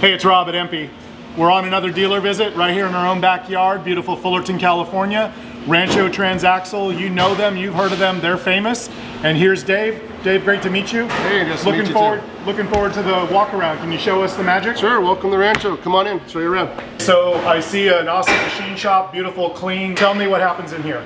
Hey, it's Rob at EMPI. We're on another dealer visit right here in our own backyard, beautiful Fullerton, California. Rancho Transaxle, you know them, you've heard of them, they're famous. And here's Dave. Dave, great to meet you. Hey, nice to meet you too. Looking forward to the walk around. Can you show us the magic? Sure, welcome to Rancho. Come on in, show you around. So I see an awesome machine shop, beautiful, clean. Tell me what happens in here.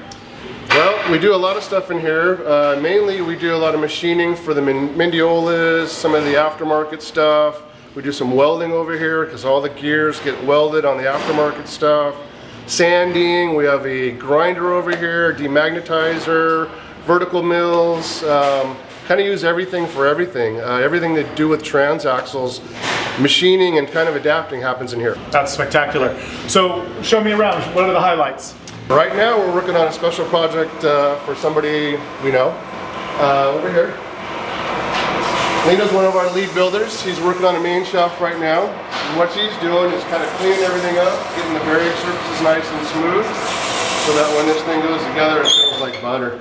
Well, we do a lot of stuff in here. Mainly we do a lot of machining for the Mendiolas, some of the aftermarket stuff. We do some welding over here because all the gears get welded on the aftermarket stuff. Sanding, we have a grinder over here, demagnetizer, vertical mills, kind of use everything for everything. Everything to do with transaxles, machining and kind of adapting happens in here. That's spectacular. So show me around, what are the highlights? Right now we're working on a special project for somebody we know. Over here. Lino's one of our lead builders. He's working on a main shaft right now. And what he's doing is kind of cleaning everything up, getting the bearing surfaces nice and smooth, so that when this thing goes together, it feels like butter.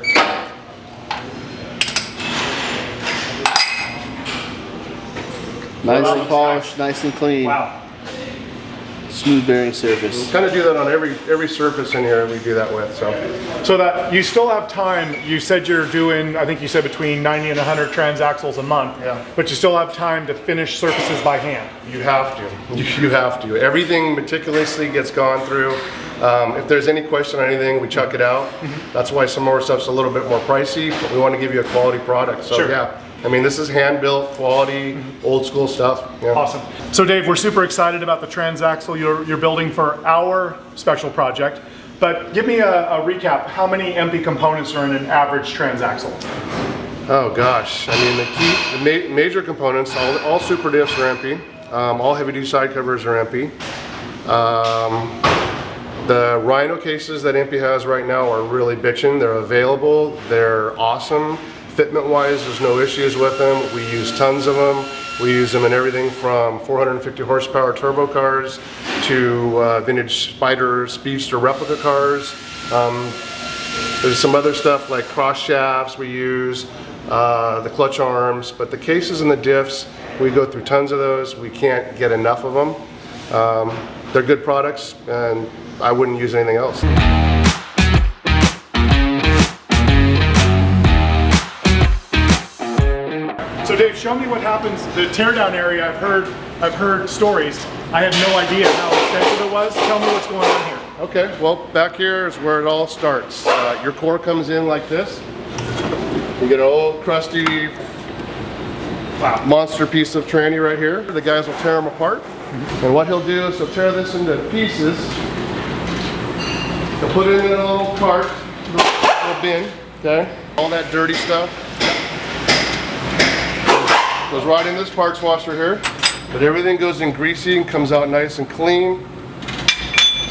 Nice and polished, nice and clean. Wow. Smooth bearing surface. We kind of do that on every surface in here. We do that with. So that you still have time. You said you're doing, I think you said between 90 and 100 transaxles a month. Yeah. But you still have time to finish surfaces by hand. You have to. You have to. Everything meticulously gets gone through. If there's any question on anything, we chuck it out. That's why some of our stuff's a little bit more pricey, but we want to give you a quality product. So Sure. yeah. I mean, this is hand-built, quality, old school stuff. Yeah. Awesome. So Dave, we're super excited about the transaxle you're building for our special project, but give me a recap. How many EMPI components are in an average transaxle? Oh gosh, I mean the major components, all super diffs are EMPI, all heavy-duty side covers are EMPI. The Rhino cases that EMPI has right now are really bitchin'. They're available, they're awesome. Fitment-wise, there's no issues with them. We use tons of them. We use them in everything from 450 horsepower turbo cars to vintage Spider Speedster replica cars. There's some other stuff like cross shafts we use, the clutch arms, but the cases and the diffs, we go through tons of those. We can't get enough of them. They're good products, and I wouldn't use anything else. So Dave, show me what happens. The teardown area, I've heard stories. I had no idea how extensive it was. Tell me what's going on here. Okay, well, back here is where it all starts. Your core comes in like this. You get an old crusty monster piece of tranny right here. The guys will tear them apart. And what he'll do is he'll tear this into pieces. He'll put it in a little cart, little bin, okay? All that dirty stuff goes right in this parts washer here. But everything goes in greasy and comes out nice and clean.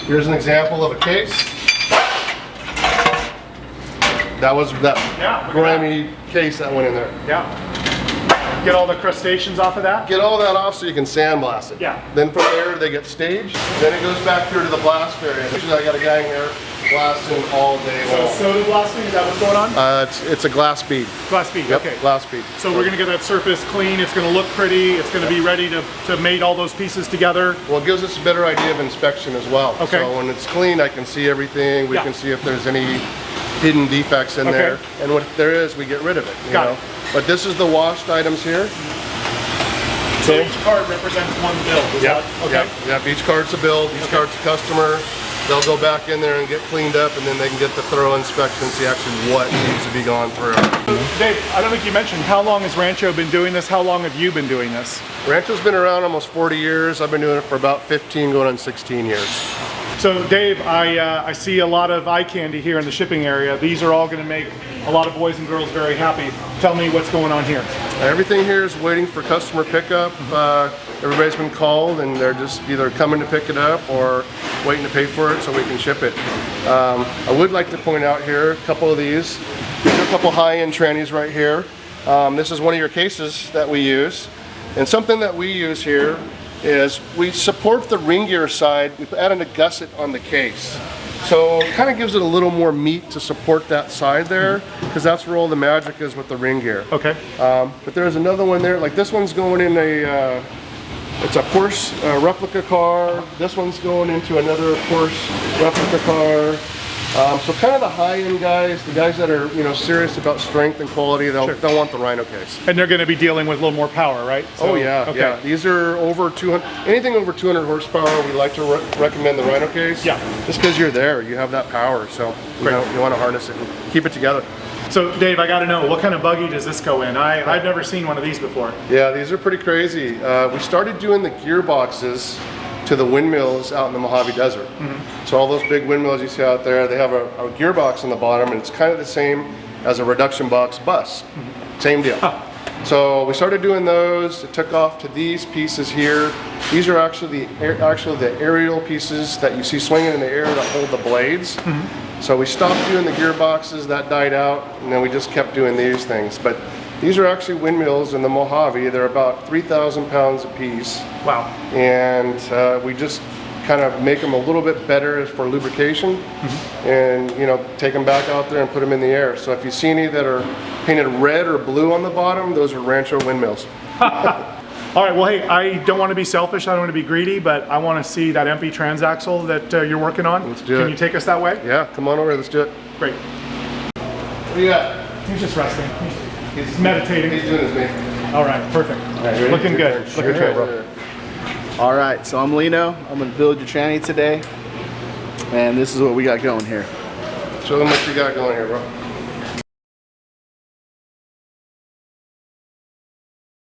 Here's an example of a case. That was that grimy case that went in there. Yeah. Get all the crustaceans off of that? Get all that off so you can sandblast it. Yeah. Then from there they get staged. Then it goes back here to the blast area. Usually I got a guy in here blasting all day long. So soda blasting, is that what's going on? It's a glass bead. Glass bead, Yep, okay. glass bead. So we're gonna get that surface clean, it's gonna look pretty, it's gonna be ready to mate all those pieces together. Well, it gives us a better idea of inspection as well. Okay. So when it's clean, I can see everything. We can see if there's any hidden defects in there. And if there is, we get rid of it. You know? But this is the washed items here. So each card represents one build, is that okay? Yep, each card's a build, each card's a customer. They'll go back in there and get cleaned up, and then they can get the thorough inspection, see actually what needs to be gone through. Dave, I don't think you mentioned, how long has Rancho been doing this? How long have you been doing this? Rancho's been around almost 40 years. I've been doing it for about 15, going on 16 years. So Dave, I see a lot of eye candy here in the shipping area. These are all going to make a lot of boys and girls very happy. Tell me what's going on here. Everything here is waiting for customer pickup. Everybody's been called and they're just either coming to pick it up or waiting to pay for it so we can ship it. I would like to point out here a couple of these. These are a couple high-end trannies right here. This is one of your cases that we use. And something that we use here is we support the ring gear side. We added a gusset on the case. So it kind of gives it a little more meat to support that side there, because that's where all the magic is with the ring gear. Okay. But there's another one there, like this one's going in a It's a Porsche replica car. This one's going into another Porsche replica car. So kind of the high-end guys, the guys that are serious about strength and quality, they'll want the Rhino case. And they're going to be dealing with a little more power, right? So, oh yeah, yeah. These are over 200. Anything over 200 horsepower, we like to recommend the Rhino case. Yeah. Just because you're there, you have that power, so you want to harness it and keep it together. So Dave, I got to know, what kind of buggy does this go in? I've never seen one of these before. Yeah, these are pretty crazy. We started doing the gearboxes to the windmills out in the Mojave Desert. So all those big windmills you see out there, they have a gearbox on the bottom, and it's kind of the same as a reduction box bus. Same deal. So we started doing those. It took off to these pieces here. These are actually the aerial pieces that you see swinging in the air that hold the blades. So we stopped doing the gearboxes, that died out, and then we just kept doing these things. But these are actually windmills in the Mojave. They're about 3,000 pounds a piece. Wow. And we just kind of make them a little bit better for lubrication, and take them back out there and put them in the air. So if you see any that are painted red or blue on the bottom, those are Rancho windmills. All right, well, hey, I don't want to be selfish, I don't want to be greedy, but I want to see that EMPI Transaxle that you're working on. Let's do it. Can you take us that way? Yeah, come on over, let's do it. Great. What do you got? He's just resting. He's meditating. He's doing his thing. All right, perfect. Right, looking good. Looking good, bro. All right, so I'm Lino. I'm gonna build your tranny today, and this is what we got going here. Show them what you got going here, bro.